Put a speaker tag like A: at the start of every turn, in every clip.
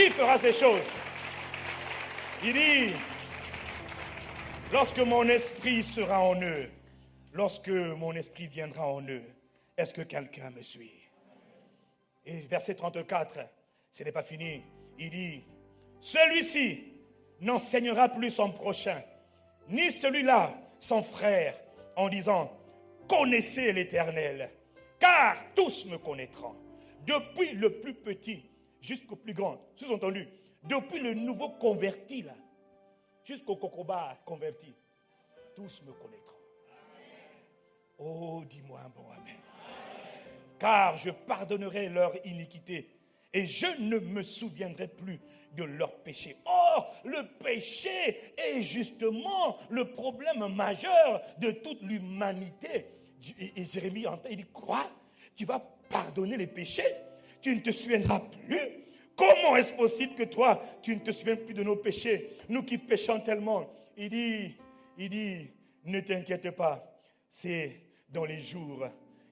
A: Qui fera ces choses? Il dit, lorsque mon esprit sera en eux, lorsque mon esprit viendra en eux, est-ce que quelqu'un me suit? Et verset 34, ce n'est pas fini. Il dit, celui-ci n'enseignera plus son prochain, ni celui-là son frère, en disant, connaissez l'Éternel, car tous me connaîtront, depuis le plus petit jusqu'au plus grand. Sous-entendu, depuis le nouveau converti là, jusqu'au cocoba converti, tous me connaîtront. Oh, dis-moi un bon amen. Car je pardonnerai leur iniquité et je ne me souviendrai plus de leur péché. Or, le péché est justement le problème majeur de toute l'humanité. Et Jérémie entend, il dit, quoi? Tu vas pardonner les péchés? Tu ne te souviendras plus? Comment est-ce possible que toi, tu ne te souviens plus de nos péchés? Nous qui péchons tellement. Il dit, ne t'inquiète pas, c'est dans les jours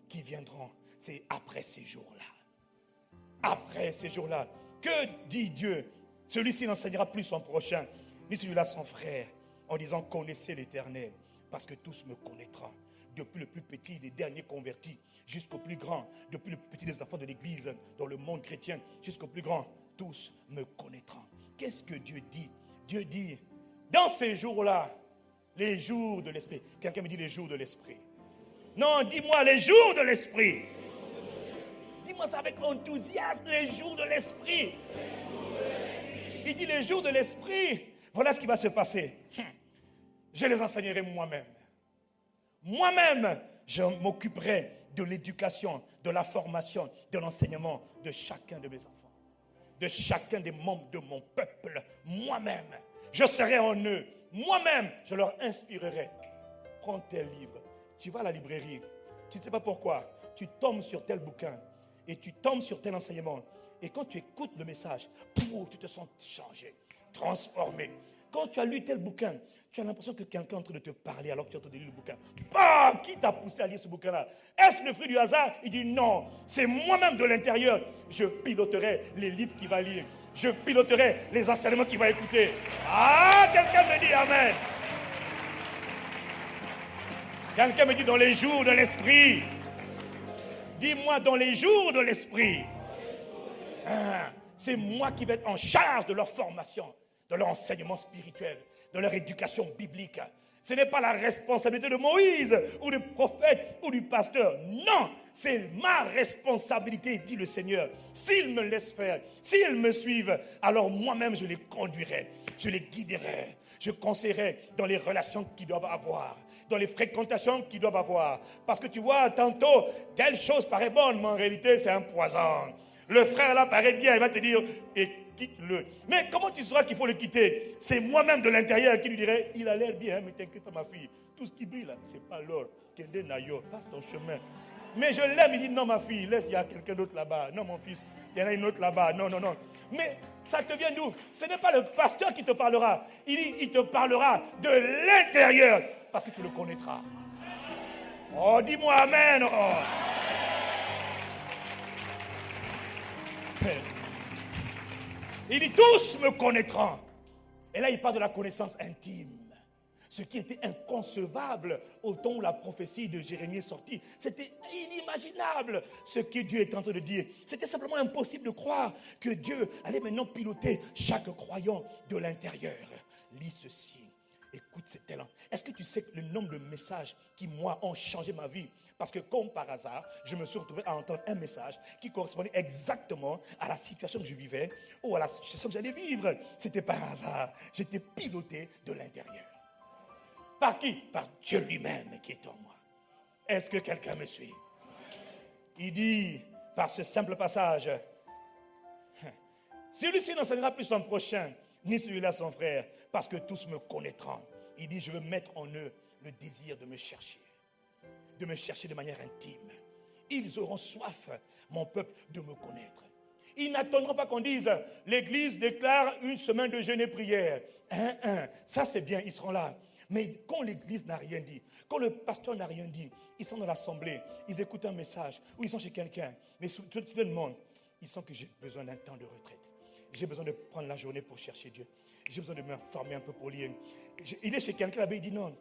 A: qui viendront. C'est après ces jours-là. Après ces jours-là. Que dit Dieu? Celui-ci n'enseignera plus son prochain, ni celui-là son frère, en disant, connaissez l'Éternel, parce que tous me connaîtront. Depuis le plus petit des derniers convertis, jusqu'au plus grand, depuis le plus petit des enfants de l'Église, dans le monde chrétien, jusqu'au plus grand, tous me connaîtront. Qu'est-ce que Dieu dit? Dieu dit, dans ces jours-là, les jours de l'Esprit. Quelqu'un me dit les jours de l'Esprit. Non, dis-moi les jours de l'Esprit. Dis-moi ça avec enthousiasme, les jours de l'Esprit. Il dit les jours de l'Esprit. Voilà ce qui va se passer. Je les enseignerai moi-même. Moi-même, je m'occuperai de l'éducation, de la formation, de l'enseignement de chacun de mes enfants, de chacun des membres de mon peuple. Moi-même, je serai en eux. Moi-même, je leur inspirerai. Prends tel livre. Tu vas à la librairie. Tu ne sais pas pourquoi. Tu tombes sur tel bouquin. Et tu tombes sur tel enseignement. Et quand tu écoutes le message, tu te sens changé, transformé. Quand tu as lu tel bouquin, tu as l'impression que quelqu'un est en train de te parler alors que tu es en train de lire le bouquin. Qui t'a poussé à lire ce bouquin-là? Est-ce le fruit du hasard? Il dit non, c'est moi-même de l'intérieur. Je piloterai les livres qu'il va lire. Je piloterai les enseignements qu'il va écouter. Ah, quelqu'un me dit amen. Quelqu'un me dit dans les jours de l'esprit. Dis-moi dans les jours de l'esprit. C'est moi qui vais être en charge de leur formation, de leur enseignement spirituel, de leur éducation biblique. Ce n'est pas la responsabilité de Moïse ou du prophète ou du pasteur. Non, c'est ma responsabilité, dit le Seigneur. S'ils me laissent faire, s'ils me suivent, alors moi-même je les conduirai, je les guiderai, je conseillerai dans les relations qu'ils doivent avoir, dans les fréquentations qu'ils doivent avoir. Parce que tu vois, tantôt, telle chose paraît bonne, mais en réalité c'est un poison. Le frère là paraît bien, il va te dire, et quitte-le. Mais comment tu sauras qu'il faut le quitter? C'est moi-même de l'intérieur qui lui dirait, il a l'air bien, mais t'inquiète pas ma fille. Tout ce qui brille là, c'est pas l'or. Kende Nayo, passe ton chemin. Mais je l'aime, il dit, non ma fille, laisse, il y a quelqu'un d'autre là-bas. Non mon fils, il y en a une autre là-bas. Non, non, non. Mais ça te vient d'où? Ce n'est pas le pasteur qui te parlera. Il dit, il te parlera de l'intérieur, parce que tu le connaîtras. Oh, dis-moi amen. Oh. Il dit, tous me connaîtront. Et là, il parle de la connaissance intime. Ce qui était inconcevable au temps où la prophétie de Jérémie est sortie. C'était inimaginable ce que Dieu est en train de dire. C'était simplement impossible de croire que Dieu allait maintenant piloter chaque croyant de l'intérieur. Lis ceci. Écoute ces talents. Est-ce que tu sais le nombre de messages qui, moi, ont changé ma vie? Parce que comme par hasard, je me suis retrouvé à entendre un message qui correspondait exactement à la situation que je vivais ou à la situation que j'allais vivre. C'était par hasard. J'étais piloté de l'intérieur. Par qui? Par Dieu lui-même qui est en moi. Est-ce que quelqu'un me suit? Il dit, par ce simple passage, celui-ci n'enseignera plus son prochain, ni celui-là son frère, parce que tous me connaîtront. Il dit, je veux mettre en eux le désir de me chercher de manière intime. Ils auront soif, mon peuple, de me connaître. Ils n'attendront pas qu'on dise, l'Église déclare une semaine de jeûne et prière. Ça c'est bien, ils seront là. Mais quand l'Église n'a rien dit, quand le pasteur n'a rien dit, ils sont dans l'assemblée, ils écoutent un message, ou ils sont chez quelqu'un, mais tout le monde, ils sentent que j'ai besoin d'un temps de retraite. j'ai besoin de prendre la journée pour chercher Dieu. J'ai besoin de m'informer un peu pour lire. Il est chez quelqu'un là-bas, il dit non.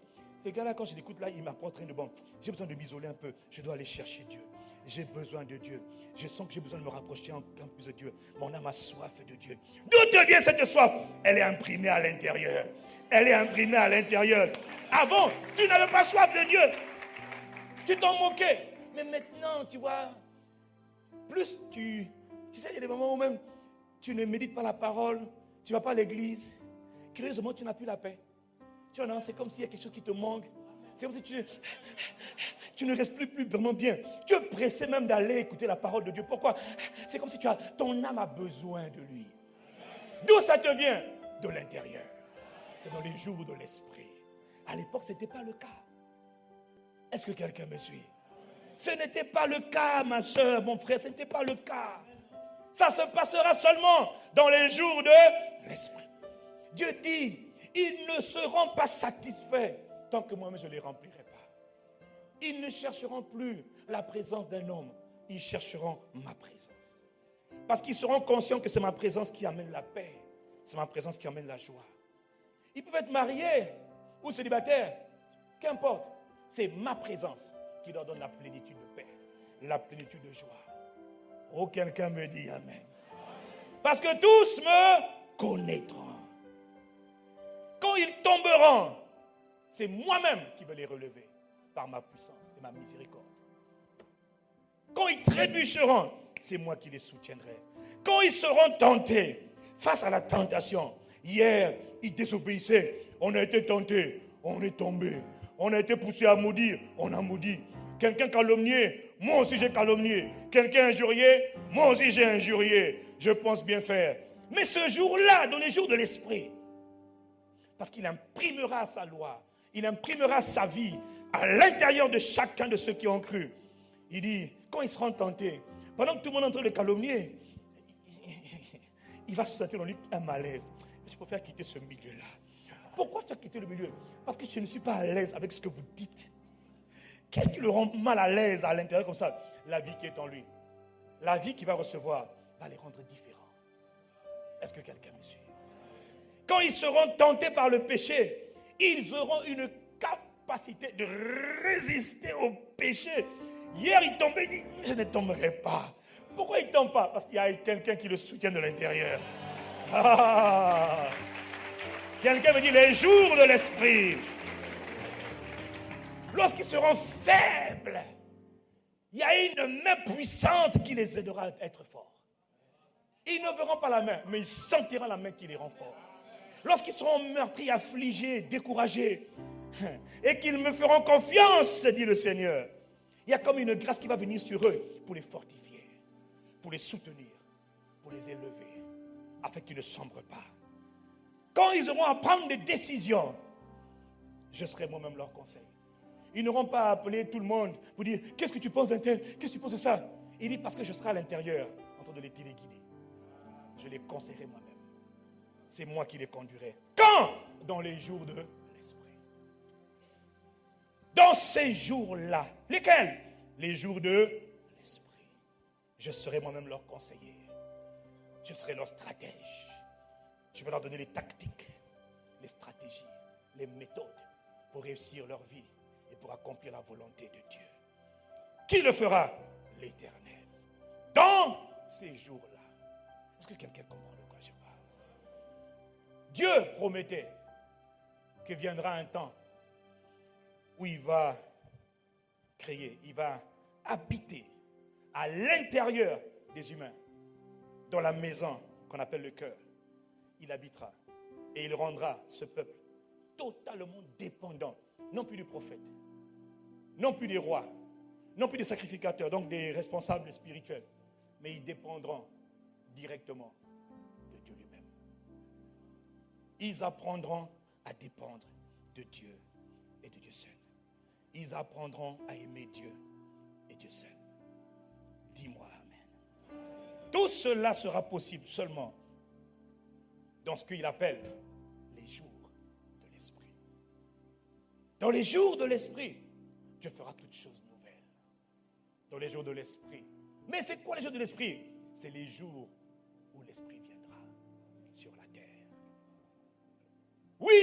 A: Ce gars-là, quand je l'écoute là, il m'apporte rien de bon. J'ai besoin de m'isoler un peu. Je dois aller chercher Dieu. J'ai besoin de Dieu. Je sens que j'ai besoin de me rapprocher encore plus de Dieu. Mon âme a soif de Dieu. D'où te vient cette soif? Elle est imprimée à l'intérieur. Elle est imprimée à l'intérieur. Avant, tu n'avais pas soif de Dieu. Tu t'en moquais. Mais maintenant, tu vois, plus tu sais, il y a des moments où même tu ne médites pas la parole, tu ne vas pas à l'église. Curieusement, tu n'as plus la paix. Tu vois, non, c'est comme s'il y a quelque chose qui te manque. C'est comme si tu ne respires plus vraiment bien. Tu es pressé même d'aller écouter la parole de Dieu. Pourquoi? C'est comme si ton âme a besoin de lui. D'où ça te vient? De l'intérieur. C'est dans les jours de l'esprit. À l'époque, ce n'était pas le cas. Est-ce que quelqu'un me suit? Ce n'était pas le cas, ma soeur, mon frère, ce n'était pas le cas. Ça se passera seulement dans les jours de l'esprit. Dieu dit, ils ne seront pas satisfaits tant que moi-même je ne les remplirai pas. Ils ne chercheront plus la présence d'un homme, ils chercheront ma présence. Parce qu'ils seront conscients que c'est ma présence qui amène la paix, c'est ma présence qui amène la joie. Ils peuvent être mariés ou célibataires, qu'importe. C'est ma présence qui leur donne la plénitude de paix, la plénitude de joie. Oh, quelqu'un me dit amen. Parce que tous me connaîtront. Quand ils tomberont, c'est moi-même qui vais les relever par ma puissance et ma miséricorde. Quand ils trébucheront, c'est moi qui les soutiendrai. Quand ils seront tentés, face à la tentation, hier, ils désobéissaient. On a été tentés, on est tombé. On a été poussé à maudire, on a maudit. Quelqu'un calomnié, moi aussi j'ai calomnié. Quelqu'un injurié, moi aussi j'ai injurié. Je pense bien faire. Mais ce jour-là, dans les jours de l'esprit, parce qu'il imprimera sa loi, il imprimera sa vie à l'intérieur de chacun de ceux qui ont cru. Il dit, quand ils seront tentés, pendant que tout le monde est en train de calomnier, il va se sentir dans lui un malaise. Je préfère quitter ce milieu-là. Pourquoi tu as quitté le milieu? Parce que je ne suis pas à l'aise avec ce que vous dites. Qu'est-ce qui le rend mal à l'aise à l'intérieur comme ça? La vie qui est en lui. La vie qu'il va recevoir va les rendre différents. Est-ce que quelqu'un me suit? Quand ils seront tentés par le péché, ils auront une capacité de résister au péché. Hier, il tombait, il dit, je ne tomberai pas. Pourquoi il ne tombe pas? Parce qu'il y a quelqu'un qui le soutient de l'intérieur. Ah! Quelqu'un me dit, les jours de l'esprit. Lorsqu'ils seront faibles, il y a une main puissante qui les aidera à être forts. Ils ne verront pas la main, mais ils sentiront la main qui les rend forts. Lorsqu'ils seront meurtris, affligés, découragés, et qu'ils me feront confiance, dit le Seigneur, il y a comme une grâce qui va venir sur eux pour les fortifier, pour les soutenir, pour les élever, afin qu'ils ne sombrent pas. Quand ils auront à prendre des décisions, je serai moi-même leur conseil. Ils n'auront pas appelé tout le monde pour dire, qu'est-ce que tu penses d'un tel? Qu'est-ce que tu penses de ça? Il dit, parce que je serai à l'intérieur, en train de les guider. Je les conseillerai moi-même. C'est moi qui les conduirai. Quand? Dans les jours de l'esprit. Dans ces jours-là. Lesquels? Les jours de l'esprit. Je serai moi-même leur conseiller. Je serai leur stratège. Je vais leur donner les tactiques, les stratégies, les méthodes pour réussir leur vie et pour accomplir la volonté de Dieu. Qui le fera? L'Éternel. Dans ces jours-là. Est-ce que quelqu'un comprend de quoi je parle? Dieu promettait que viendra un temps où il va créer, il va habiter à l'intérieur des humains, dans la maison qu'on appelle le cœur. Il habitera et il rendra ce peuple totalement dépendant, non plus du prophète, non plus des rois, non plus des sacrificateurs, donc des responsables spirituels, mais ils dépendront directement de Dieu lui-même. Ils apprendront à dépendre de Dieu et de Dieu seul. Ils apprendront à aimer Dieu et Dieu seul. Dis-moi amen. Tout cela sera possible seulement dans ce qu'il appelle les jours de l'esprit. Dans les jours de l'esprit, Dieu fera toutes choses nouvelles. Dans les jours de l'esprit. Mais c'est quoi les jours de l'esprit? C'est les jours où l'esprit viendra.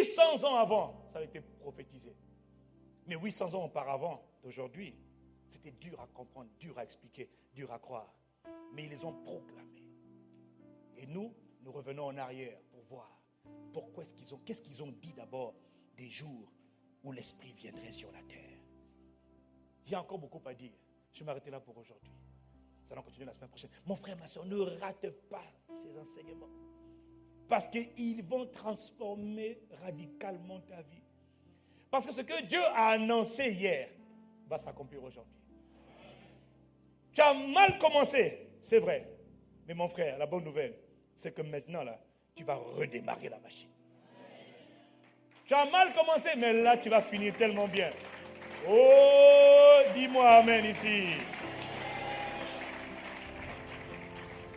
A: 800 ans avant, ça a été prophétisé. Mais 800 ans auparavant, d'aujourd'hui, c'était dur à comprendre, dur à expliquer, dur à croire. Mais ils les ont proclamés. Et nous revenons en arrière pour voir pourquoi qu'est-ce qu'ils ont dit d'abord des jours où l'Esprit viendrait sur la terre. Il y a encore beaucoup à dire. Je vais m'arrêter là pour aujourd'hui. Nous allons continuer la semaine prochaine. Mon frère, ma soeur, ne rate pas ces enseignements. Parce qu'ils vont transformer radicalement ta vie. Parce que ce que Dieu a annoncé hier va s'accomplir aujourd'hui. Tu as mal commencé, c'est vrai. Mais mon frère, la bonne nouvelle, c'est que maintenant, là, tu vas redémarrer la machine. Tu as mal commencé, mais là, tu vas finir tellement bien. Oh, dis-moi amen ici.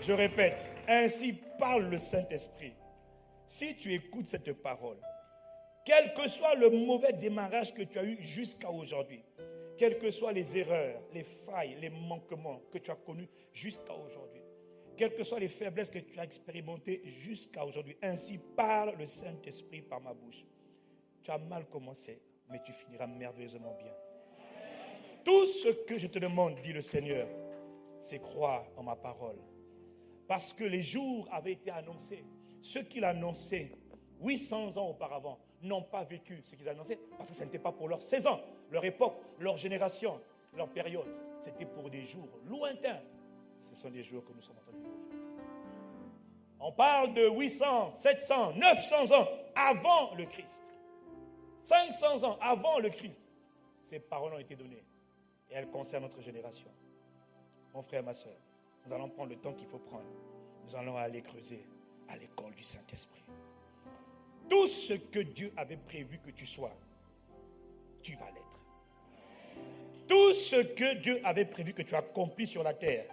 A: Je répète, ainsi parle le Saint-Esprit. Si tu écoutes cette parole, quel que soit le mauvais démarrage que tu as eu jusqu'à aujourd'hui, quelles que soient les erreurs, les failles, les manquements que tu as connus jusqu'à aujourd'hui, quelles que soient les faiblesses que tu as expérimentées jusqu'à aujourd'hui, ainsi parle le Saint-Esprit par ma bouche. Tu as mal commencé, mais tu finiras merveilleusement bien. Tout ce que je te demande, dit le Seigneur, c'est croire en ma parole. Parce que les jours avaient été annoncés. Ceux qui l'annonçaient 800 ans auparavant n'ont pas vécu ce qu'ils annonçaient parce que ce n'était pas pour leur saison, leur époque, leur génération, leur période. C'était pour des jours lointains. Ce sont des jours que nous sommes en train de vivre aujourd'hui. On parle de 800, 700, 900 ans avant le Christ. 500 ans avant le Christ. Ces paroles ont été données. Et elles concernent notre génération. Mon frère, ma soeur, nous allons prendre le temps qu'il faut prendre. Nous allons aller creuser à l'école du Saint-Esprit. Tout ce que Dieu avait prévu que tu sois, tu vas l'être. Tout ce que Dieu avait prévu que tu accomplis sur la terre,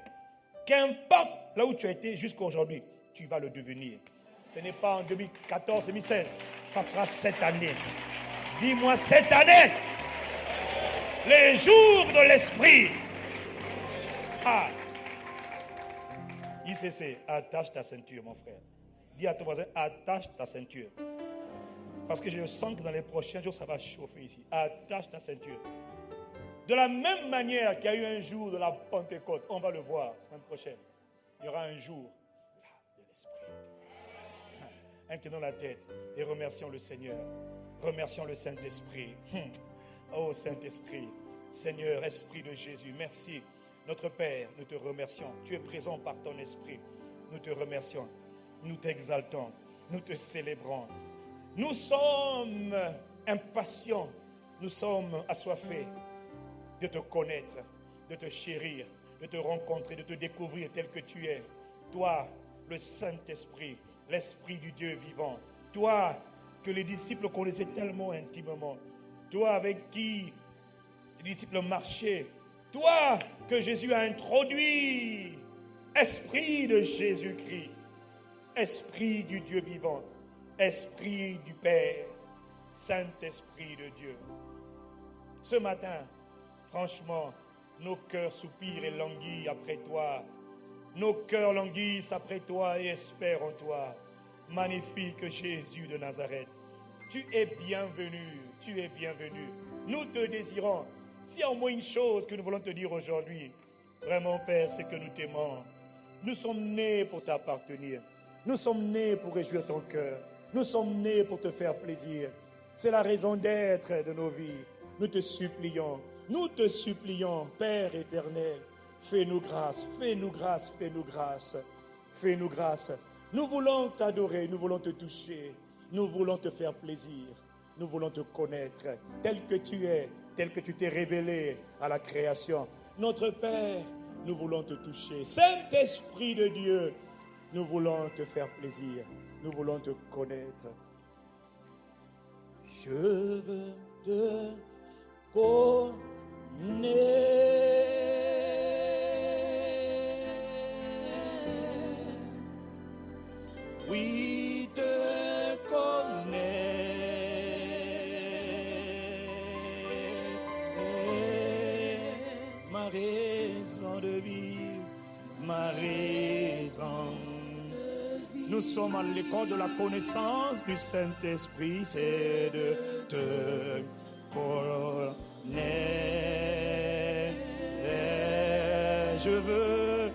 A: qu'importe là où tu as été jusqu'à aujourd'hui, tu vas le devenir. Ce n'est pas en 2014, 2016, ça sera cette année. Dis-moi cette année, les jours de l'Esprit. Ah, ICC, attache ta ceinture, mon frère. Dis à ton voisin, attache ta ceinture. Parce que je sens que dans les prochains jours, ça va chauffer ici. Attache ta ceinture. De la même manière qu'il y a eu un jour de la Pentecôte, on va le voir la semaine prochaine. Il y aura un jour de l'Esprit. Inclinons la tête et remercions le Seigneur. Remercions le Saint-Esprit. Oh Saint-Esprit, Seigneur, Esprit de Jésus, merci. Notre Père, nous te remercions. Tu es présent par ton Esprit. Nous te remercions. Nous t'exaltons. Nous te célébrons. Nous sommes impatients. Nous sommes assoiffés de te connaître, de te chérir, de te rencontrer, de te découvrir tel que tu es. Toi, le Saint-Esprit, l'Esprit du Dieu vivant. Toi, que les disciples connaissaient tellement intimement. Toi, avec qui les disciples marchaient. Toi, que Jésus a introduit. Esprit de Jésus-Christ. Esprit du Dieu vivant. Esprit du Père. Saint-Esprit de Dieu. Ce matin, franchement, nos cœurs soupirent et languissent après toi. Nos cœurs languissent après toi et espèrent en toi. Magnifique Jésus de Nazareth. Tu es bienvenu, tu es bienvenu. Nous te désirons. S'il y a au moins une chose que nous voulons te dire aujourd'hui, vraiment Père, c'est que nous t'aimons. Nous sommes nés pour t'appartenir. Nous sommes nés pour réjouir ton cœur. Nous sommes nés pour te faire plaisir. C'est la raison d'être de nos vies. Nous te supplions, Père éternel, fais-nous grâce, fais-nous grâce, fais-nous grâce, fais-nous grâce. Nous voulons t'adorer, nous voulons te toucher, nous voulons te faire plaisir, nous voulons te connaître tel que tu es, tel que tu t'es révélé à la création. Notre Père, nous voulons te toucher. Saint-Esprit de Dieu, nous voulons te faire plaisir, nous voulons te connaître. Je veux te connaître. Oui, te connaître. Ma raison de vivre, ma raison de vivre. Nous sommes à l'école de la connaissance du Saint-Esprit, c'est de te connaître. Je veux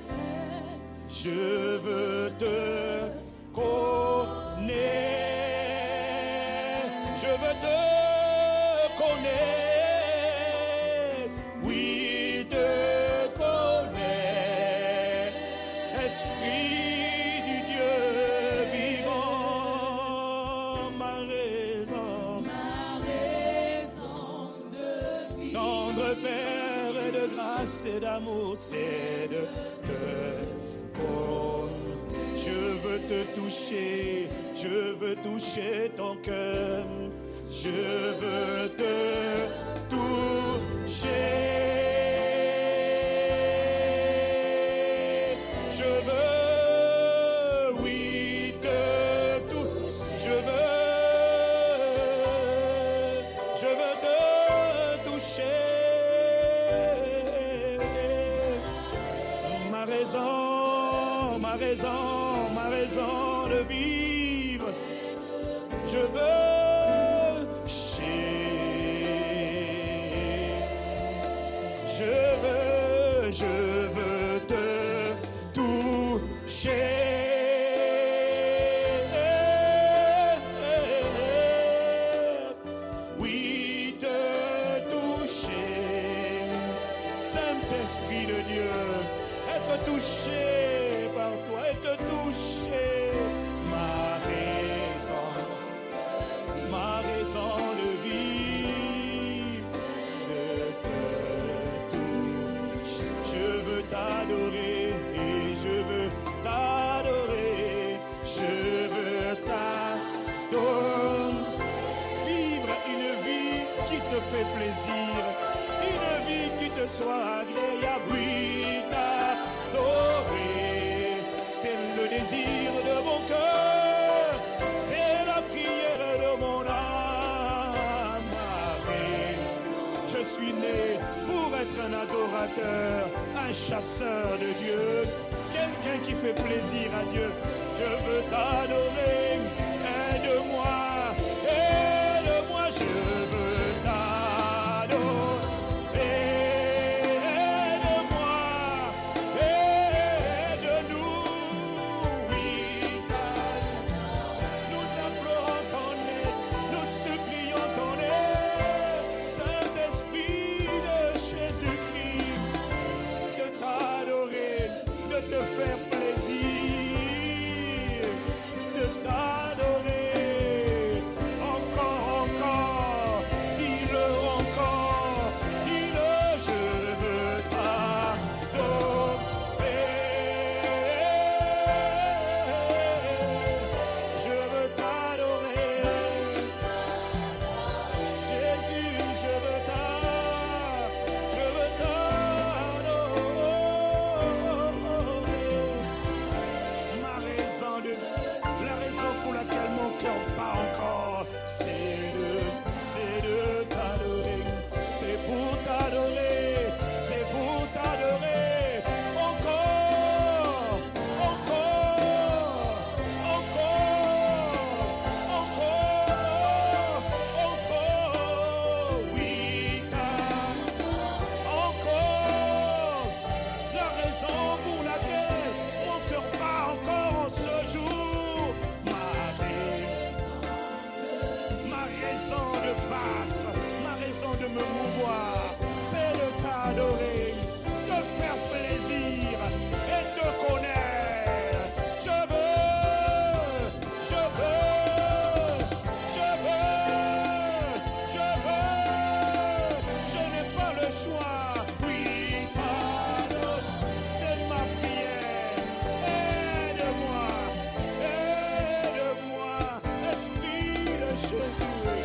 A: te connaître. Je veux te connaître. Oui, te connaître. Esprit du Dieu vivant, ma raison de vivre. Tendre Père et de grâce et d'amour, c'est de te connaître. Je veux te toucher, je veux toucher ton cœur. Je veux te toucher. Je veux, oui, te toucher. Je veux te toucher. Ma raison de vivre. Je veux. Je veux te toucher. Oui, te toucher. Saint-Esprit de Dieu, être touché par toi, être touché. Ma raison de vivre, je veux t'adorer, je veux t'adorer, je veux t'adorer. Vivre une vie qui te fait plaisir, une vie qui te soit agréable, oui, t'adorer, c'est le désir de mon cœur, c'est la prière de mon âme. Je suis né pour être un adorateur, un chasseur de Dieu, quelqu'un qui fait plaisir à Dieu. Je veux t'adorer, aide-moi, je veux t'adorer, aide-moi, aide-nous, oui, nous implorons ton aide, nous supplions ton aide, Saint-Esprit de Jésus-Christ, de t'adorer, de te faire plaisir, de t'adorer, encore, dis-le encore, dis-le, je veux t'adorer, je veux t'adorer, Jésus, je veux t'adorer. La raison pour laquelle mon cœur bat encore, c'est de t'adorer, c'est pour t'adorer, c'est pour t'adorer, encore, oui, encore, la raison pour laquelle mon cœur bat encore en ce jour, ma raison de battre, ma raison de me mouvoir, c'est de t'adorer, te faire plaisir et te connaître. Je n'ai pas le choix. Oui, t'adore, c'est ma prière. Aide-moi, Esprit de Jésus.